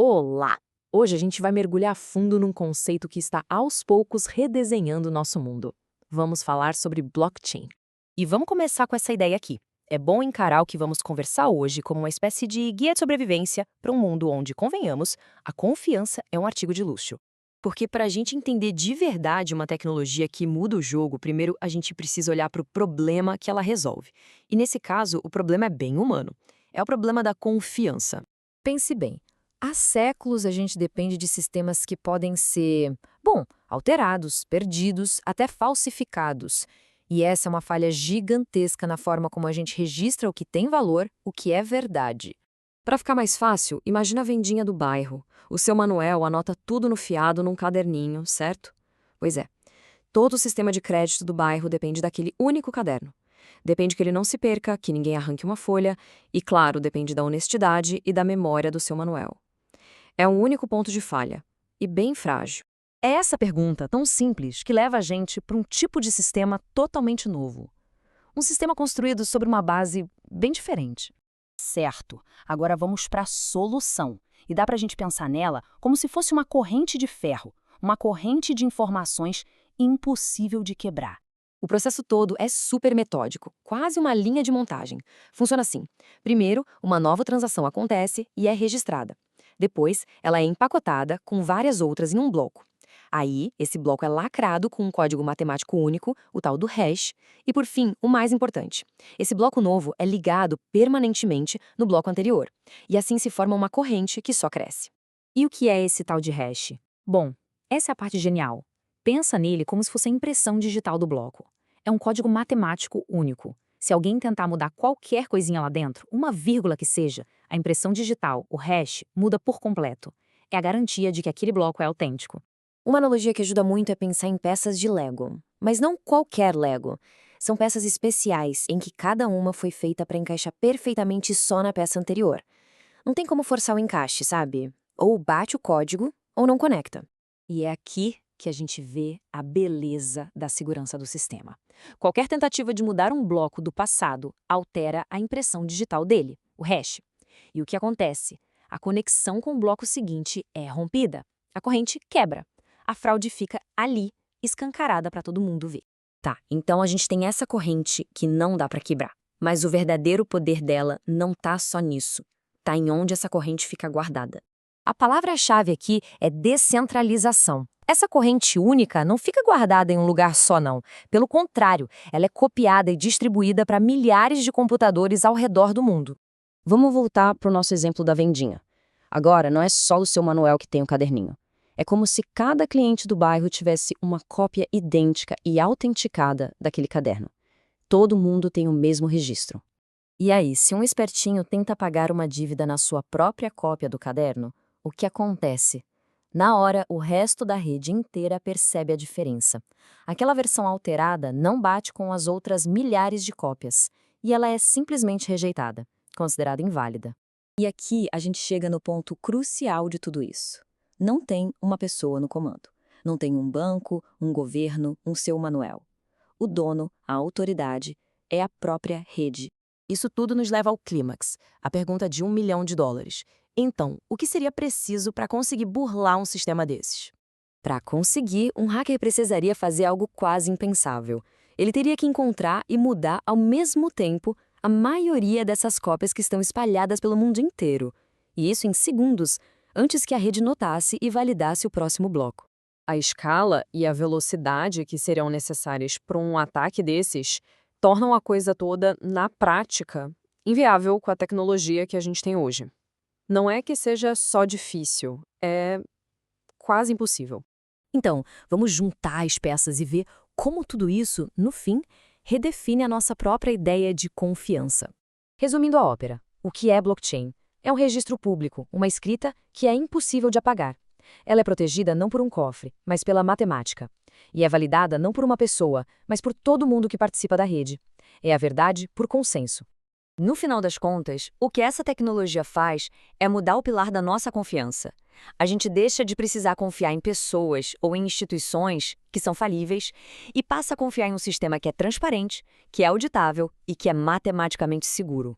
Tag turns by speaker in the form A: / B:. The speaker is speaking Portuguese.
A: Olá! Hoje a gente vai mergulhar a fundo num conceito que está aos poucos redesenhando o nosso mundo. Vamos falar sobre blockchain.
B: E vamos começar com essa ideia aqui. É bom encarar o que vamos conversar hoje como uma espécie de guia de sobrevivência para um mundo onde, convenhamos, a confiança é um artigo de luxo. Porque para a gente entender de verdade uma tecnologia que muda o jogo, primeiro a gente precisa olhar para o problema que ela resolve. E nesse caso, o problema é bem humano. É o problema da confiança.
C: Pense bem, há séculos a gente depende de sistemas que podem ser, alterados, perdidos, até falsificados. E essa é uma falha gigantesca na forma como a gente registra o que tem valor, o que é verdade. Para ficar mais fácil, imagina a vendinha do bairro. O seu Manuel anota tudo no fiado num caderninho, certo? Pois é, todo o sistema de crédito do bairro depende daquele único caderno. Depende que ele não se perca, que ninguém arranque uma folha e, claro, depende da honestidade e da memória do seu Manuel. É um único ponto de falha, e bem frágil.
B: É essa pergunta tão simples que leva a gente para um tipo de sistema totalmente novo. Um sistema construído sobre uma base bem diferente. Certo, agora vamos para a solução. E dá para a gente pensar nela como se fosse uma corrente de ferro, uma corrente de informações impossível de quebrar.
A: O processo todo é super metódico, quase uma linha de montagem. Funciona assim: primeiro, uma nova transação acontece e é registrada. Depois, ela é empacotada com várias outras em um bloco. Aí, esse bloco é lacrado com um código matemático único, o tal do hash. E, por fim, o mais importante: esse bloco novo é ligado permanentemente no bloco anterior. E assim se forma uma corrente que só cresce.
C: E o que é esse tal de hash? Bom, essa é a parte genial. Pensa nele como se fosse a impressão digital do bloco. É um código matemático único. Se alguém tentar mudar qualquer coisinha lá dentro, uma vírgula que seja, a impressão digital, o hash, muda por completo. É a garantia de que aquele bloco é autêntico. Uma analogia que ajuda muito é pensar em peças de Lego. Mas não qualquer Lego. São peças especiais, em que cada uma foi feita para encaixar perfeitamente só na peça anterior. Não tem como forçar o encaixe, sabe? Ou bate o código, ou não conecta. E é aqui que a gente vê a beleza da segurança do sistema. Qualquer tentativa de mudar um bloco do passado altera a impressão digital dele, o hash. E o que acontece? A conexão com o bloco seguinte é rompida. A corrente quebra. A fraude fica ali, escancarada para todo mundo ver. Tá, então a gente tem essa corrente que não dá para quebrar. Mas o verdadeiro poder dela não tá só nisso. Tá em onde essa corrente fica guardada. A palavra-chave aqui é descentralização. Essa corrente única não fica guardada em um lugar só, não. Pelo contrário, ela é copiada e distribuída para milhares de computadores ao redor do mundo.
B: Vamos voltar para o nosso exemplo da vendinha. Agora, não é só o seu Manuel que tem o caderninho. É como se cada cliente do bairro tivesse uma cópia idêntica e autenticada daquele caderno. Todo mundo tem o mesmo registro.
C: E aí, se um espertinho tenta pagar uma dívida na sua própria cópia do caderno, o que acontece? Na hora, o resto da rede inteira percebe a diferença. Aquela versão alterada não bate com as outras milhares de cópias, e ela é simplesmente rejeitada, considerada inválida. E aqui a gente chega no ponto crucial de tudo isso. Não tem uma pessoa no comando. Não tem um banco, um governo, um seu Manuel. O dono, a autoridade, é a própria rede.
B: Isso tudo nos leva ao clímax, a pergunta de $1 milhão. Então, o que seria preciso para conseguir burlar um sistema desses?
C: Para conseguir, um hacker precisaria fazer algo quase impensável. Ele teria que encontrar e mudar ao mesmo tempo a maioria dessas cópias que estão espalhadas pelo mundo inteiro. E isso em segundos, antes que a rede notasse e validasse o próximo bloco.
A: A escala e a velocidade que seriam necessárias para um ataque desses tornam a coisa toda, na prática, inviável com a tecnologia que a gente tem hoje. Não é que seja só difícil, é quase impossível.
C: Então, vamos juntar as peças e ver como tudo isso, no fim, redefine a nossa própria ideia de confiança. Resumindo a ópera, o que é blockchain? É um registro público, uma escrita que é impossível de apagar. Ela é protegida não por um cofre, mas pela matemática. E é validada não por uma pessoa, mas por todo mundo que participa da rede. É a verdade por consenso. No final das contas, o que essa tecnologia faz é mudar o pilar da nossa confiança. A gente deixa de precisar confiar em pessoas ou em instituições que são falíveis e passa a confiar em um sistema que é transparente, que é auditável e que é matematicamente seguro.